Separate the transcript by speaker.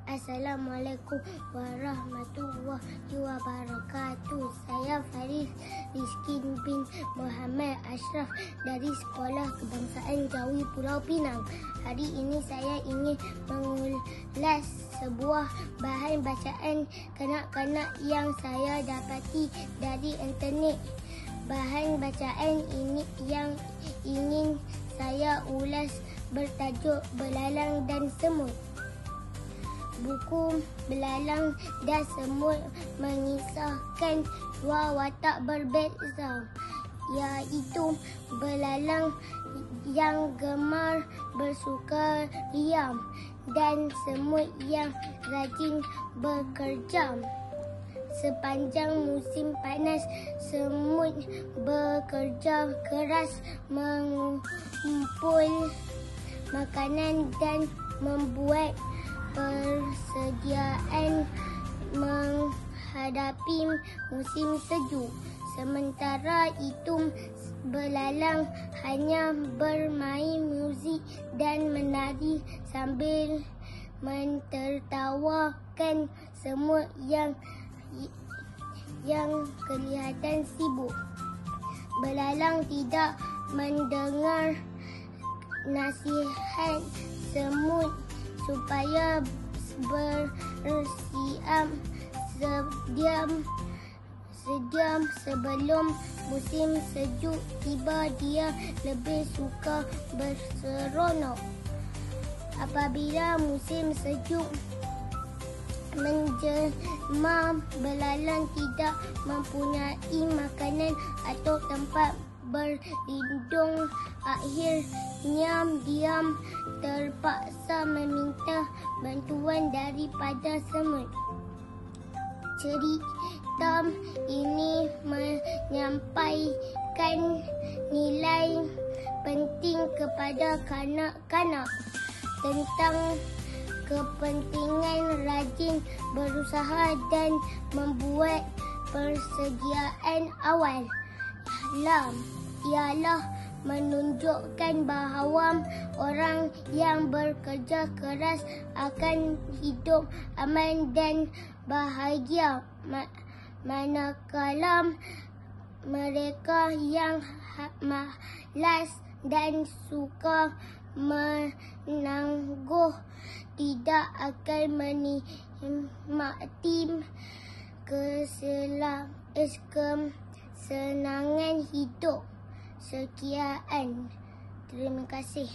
Speaker 1: Assalamualaikum warahmatullahi wabarakatuh. Saya Faris Rizky bin Muhammad Ashraf dari Sekolah Kebangsaan Jawi Pulau Pinang. Hari ini saya ingin mengulas sebuah bahan bacaan kanak-kanak yang saya dapati dari internet. Bahan bacaan ini yang ingin saya ulas bertajuk Belalang dan Semut. Buku Belalang dan Semut mengisahkan dua watak berbeza, iaitu belalang yang gemar bersukaria dan semut yang rajin bekerja. Sepanjang musim panas, semut bekerja keras mengumpul makanan dan membuat persediaan menghadapi musim sejuk. Sementara itu, belalang hanya bermain muzik dan menari sambil mentertawakan semut yang kelihatan sibuk. Belalang tidak mendengar nasihat semut supaya bersiap sedia sebelum musim sejuk tiba. Dia lebih suka berseronok. Apabila musim sejuk menjelma, belalang tidak mempunyai makanan atau tempat berlindung. Akhirnya dia terpaksa meminta bantuan daripada semut. Cerita ini menyampaikan nilai penting kepada kanak-kanak tentang kepentingan rajin berusaha dan membuat persediaan awal. Ialah menunjukkan bahawa orang yang bekerja keras akan hidup aman dan bahagia, manakala mereka yang malas dan suka menangguh tidak akan menikmati kesenangan hidup. Sekian. Terima kasih.